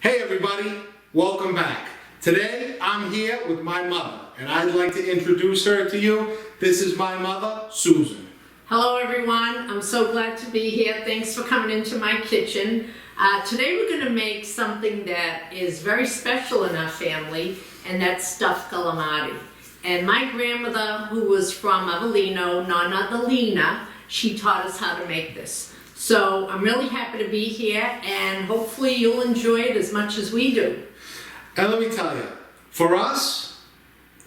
Hey everybody, welcome back. Today I'm here with my mother and I'd like to introduce her to you. This is my mother, Susan. Hello everyone, I'm so glad to be here. Thanks for coming into my kitchen. Today we're going to make something that is very special in our family, and that's stuffed calamari. And my grandmother, who was from Avellino, Nonna Adelina, she taught us how to make this. So I'm really happy to be here, and hopefully you'll enjoy it as much as we do. And let me tell you, for us,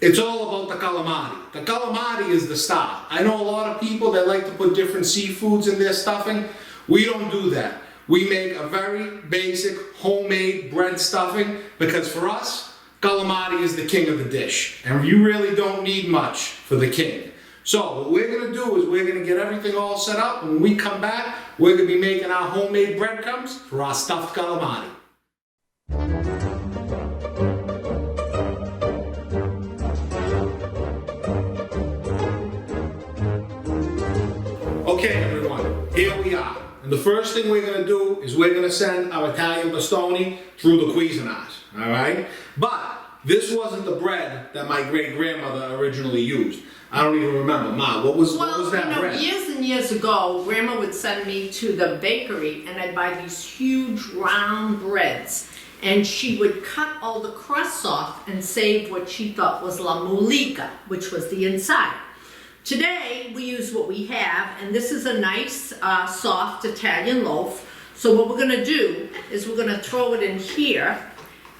it's all about the calamari. The calamari is the star. I know a lot of people that like to put different seafoods in their stuffing. We don't do that. We make a very basic homemade bread stuffing because for us, calamari is the king of the dish. And you really don't need much for the king. So what we're going to do is we're going to get everything all set up, and when we come back, we're going to be making our homemade breadcrumbs for our stuffed calamari. Okay everyone, here we are. And the first thing we're going to do is we're going to send our Italian Bastone through the Cuisinart, alright? But this wasn't the bread that my great-grandmother originally used. I don't even remember. Ma, what was that bread? Years and years ago, Grandma would send me to the bakery and I'd buy these huge round breads. And she would cut all the crusts off and save what she thought was la mulica, which was the inside. Today, we use what we have, and this is a nice, soft Italian loaf. So what we're going to do is we're going to throw it in here,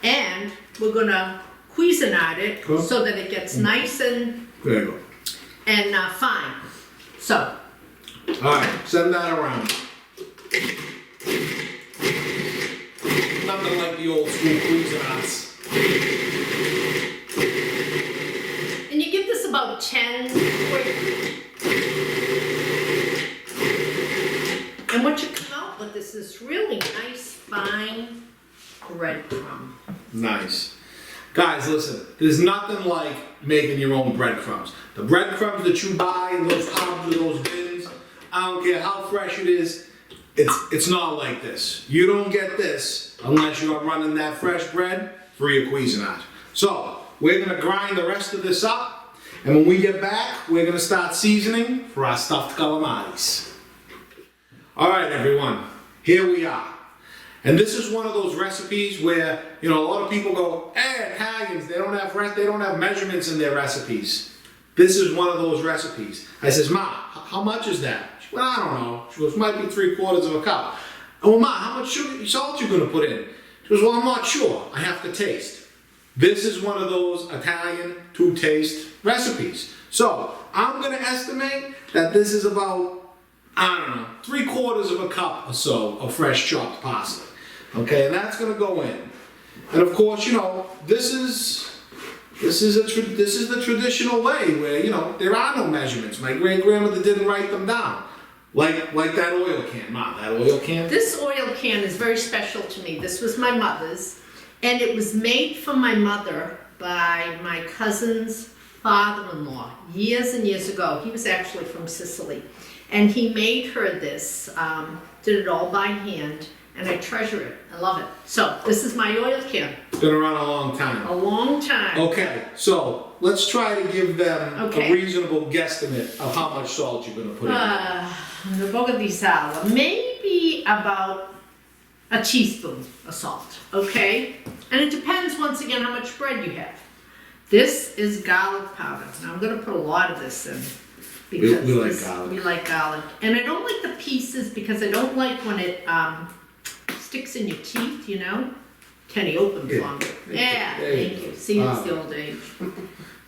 and we're going to Cuisinart it so that it gets nice and There you go. And fine. So. Alright, send that around. Nothing like the old school Cuisinarts. And you give this about 10 and what you come out with is this really nice fine breadcrumb. Nice. Guys, listen, there's nothing like making your own breadcrumbs. The breadcrumbs that you buy in those tubs or those bins, I don't care how fresh it is, it's not like this. You don't get this unless you're running that fresh bread for your Cuisinart. So, we're going to grind the rest of this up, and when we get back, we're going to start seasoning for our stuffed calamaris. Alright everyone, here we are. And this is one of those recipes where, you know, a lot of people go, hey, Italians, they don't have measurements in their recipes. This is one of those recipes. I says, Ma, how much is that? She went, I don't know. She goes, might be 3/4 of a cup. I went, Ma, how much salt you gonna put in? She goes, well, I'm not sure. I have to taste. This is one of those Italian to-taste recipes. So, I'm gonna estimate that this is about, I don't know, 3/4 of a cup or so of fresh chopped parsley. Okay, and that's going to go in. And of course, you know, this is the traditional way where, you know, there are no measurements. My great-grandmother didn't write them down. Like that oil can. Mom, that oil can? This oil can is very special to me. This was my mother's, and it was made for my mother by my cousin's father-in-law years and years ago. He was actually from Sicily. And he made her this, did it all by hand, and I treasure it. I love it. So, this is my oil can. It's been around a long time. A long time. Okay, so let's try to give them a reasonable guesstimate of how much salt you're going to put in. Un poco di sale. Maybe about a teaspoon of salt, okay? And it depends, once again, how much bread you have. This is garlic powder. Now, I'm going to put a lot of this in. Because we like garlic. We like garlic. And I don't like the pieces because I don't like when it sticks in your teeth, you know? Kenny, open for me. Yeah, thank you. See, it's the old age.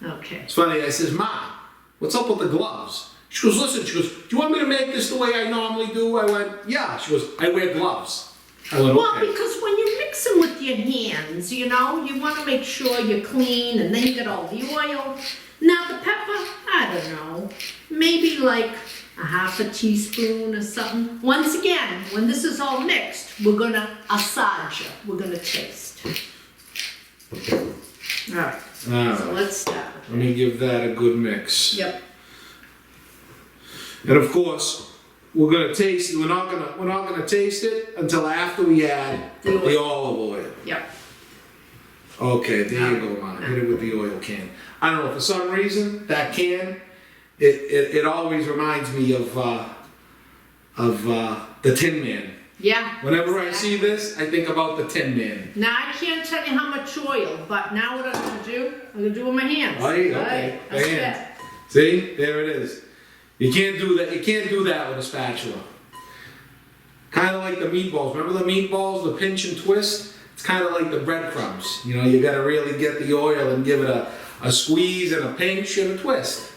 Okay. It's funny, I says, Ma, what's up with the gloves? She goes, listen, she goes, do you want me to make this the way I normally do? I went, yeah. She goes, I wear gloves. I went, well, okay. because when you mix them with your hands, you know, you want to make sure you're clean, and then you get all the oil. Now the pepper, I don't know, maybe like a ½ teaspoon or something. Once again, when this is all mixed, we're gonna assage it. We're gonna taste. All right. So let's start. Let me give that a good mix. Yep. And of course, we're not gonna taste it until after we add the olive oil. Yep. Okay, there you go, man. Hit it with the oil can. I don't know, for some reason, that can, it always reminds me of the Tin Man. Yeah. Whenever I see this, I think about the Tin Man. Now I can't tell you how much oil, but now what I'm gonna do, I'm gonna do it with my hands. Oh, yeah, okay. Right, that's Hands. it. See, there it is. You can't do that. You can't do that with a spatula. Kind of like the meatballs. Remember the meatballs, the pinch and twist? It's kind of like the breadcrumbs. You know, you got to really get the oil and give it a squeeze and a pinch and a twist.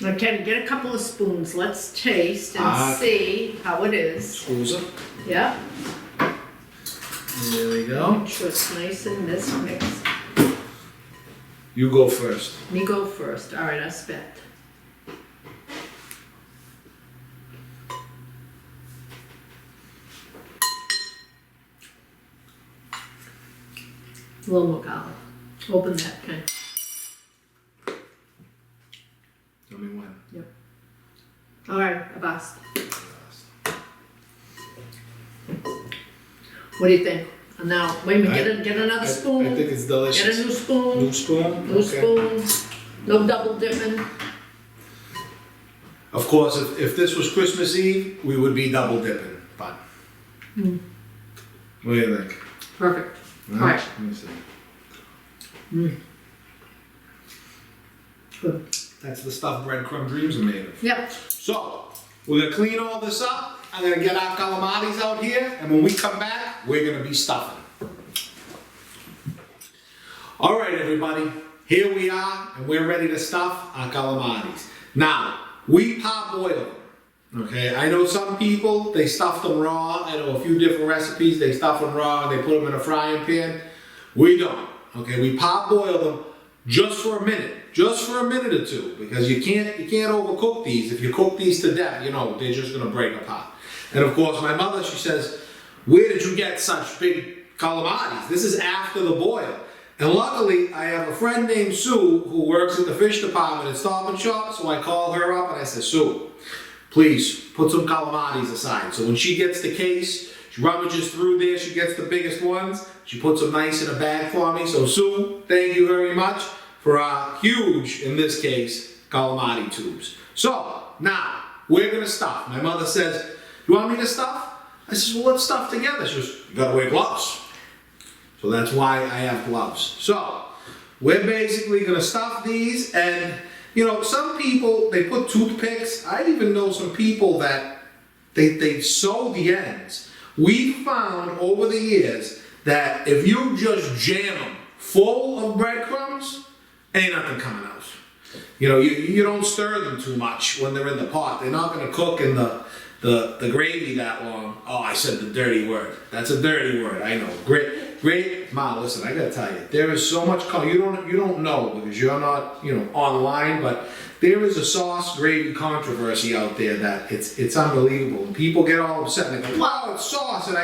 Okay, get a couple of spoons. Let's taste and see how it is. Squeeze it. Yep. There we go. Make sure it's nice in this mix. You go first. Me go first. All right, I spit. A little more garlic. Open that, okay? Tell me when. Yep. All right, Abbas. What do you think? And now, wait a minute, get another spoon. I think it's delicious. Get a new spoon. New spoon? New spoon. No double dipping. Of course, if this was Christmas Eve, we would be double dipping, but. What do you think? Perfect. All All right. Let me see. Good. That's the stuff breadcrumb dreams are made of. Yep. So, we're gonna clean all this up. I'm gonna get our calamaris out here, and when we come back, we're gonna be stuffing. All right, everybody, here we are, and we're ready to stuff our calamaris. Now, we parboil them, okay? I know some people, they stuff them raw. I know a few different recipes, they stuff them raw, and they put them in a frying pan. We don't, okay? We parboil them just for a minute or two, because you can't overcook these. If you cook these to death, you know, they're just gonna break apart. And of course, my mother, she says, where did you get such big calamaris? This is after the boil. And luckily, I have a friend named Sue who works at the fish department at Stop and Shop, so I call her up and I said, Sue, please put some calamaris aside. So when she gets the case, she rummages through there, she gets the biggest ones, she puts them nice in a bag for me. So Sue, thank you very much for our huge, in this case, calamari tubes. So now, we're gonna stuff. My mother says, you want me to stuff? I says, well, let's stuff together. She goes, you gotta wear gloves. So that's why I have gloves. So, we're basically gonna stuff these, and you know, some people, they put toothpicks. I even know some people that they sew the ends. We found over the years that if you just jam them full of breadcrumbs, ain't nothing coming out. You know, you don't stir them too much when they're in the pot. They're not gonna cook in the gravy that long. Oh, I said the dirty word. That's a dirty word, I know. Great, Ma, listen, I gotta tell you, there is so much, you don't know because you're not, you know, online, but there is a sauce gravy controversy out there that it's unbelievable. And people get all upset and they go, wow, it's sauce. And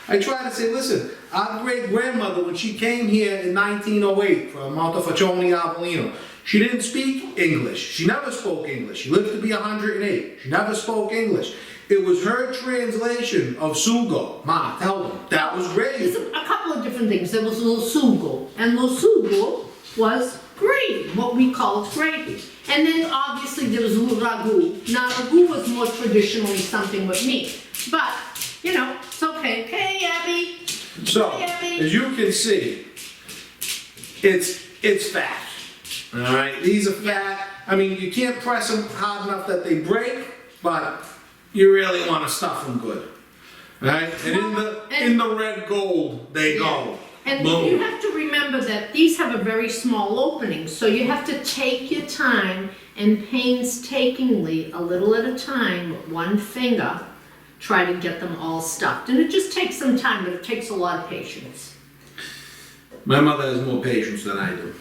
I try to say, listen, our great grandmother, when she came here in 1908 from Montefalcione, Avellino, she didn't speak English. She never spoke English. She lived to be 108. She never spoke English. It was her translation of sugo. Ma, tell them. That was gravy. There's a couple of different things. There was lo sugo, and lo sugo was gravy, what we call gravy. And then obviously there was ragu. Now ragu was more traditionally something with meat. But, you know, it's okay. Hey, Abby. So, hey, Abby. as you can see, it's fat. All right, these are fat. I mean, you can't press them hard enough that they break, but you really want to stuff them good. Right? And in the red gold, they go. And boom. you have to remember that these have a very small opening, so you have to take your time and painstakingly, a little at a time, with one finger, try to get them all stuffed. And it just takes some time, but it takes a lot of patience. My mother has more patience than I do.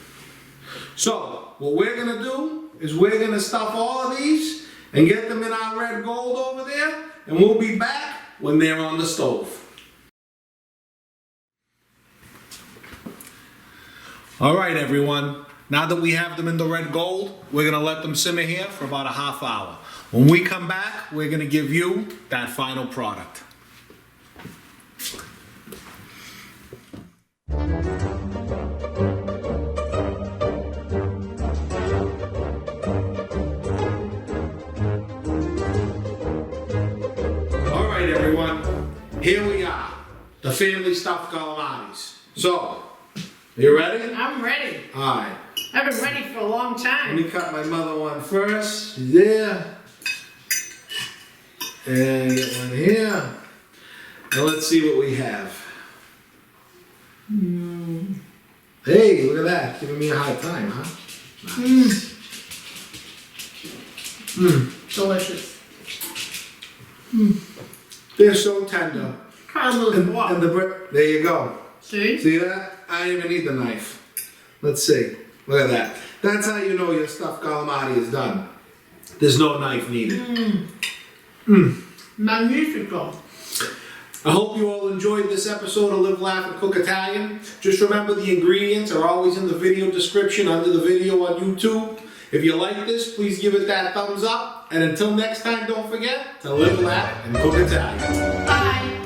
So, what we're gonna do is we're gonna stuff all of these and get them in our red gold over there, and we'll be back when they're on the stove. All right, everyone. Now that we have them in the red gold, we're gonna let them simmer here for about a half hour. When we come back, we're gonna give you that final product. the family stuffed calamaris. So, you ready? I'm ready. Alright. I've been ready for a long Let time. me cut my mother one first. She's there. And get one here. And let's see what we have. Hey, look at that. Giving me a hard time, huh? Nice. Delicious. They're so tender. Caramel And the bread, there you go. See? See that? I don't even need the knife. Let's see. Look at that. That's how you know your stuffed calamari is done. There's no knife needed. Magnifico. I hope you all enjoyed this episode of Live, Laugh, and Cook Italian. Just remember the ingredients are always in the video description under the video on YouTube. If you like this, please give it that thumbs up. And until next time, don't forget to live, laugh, and cook Italian. Bye.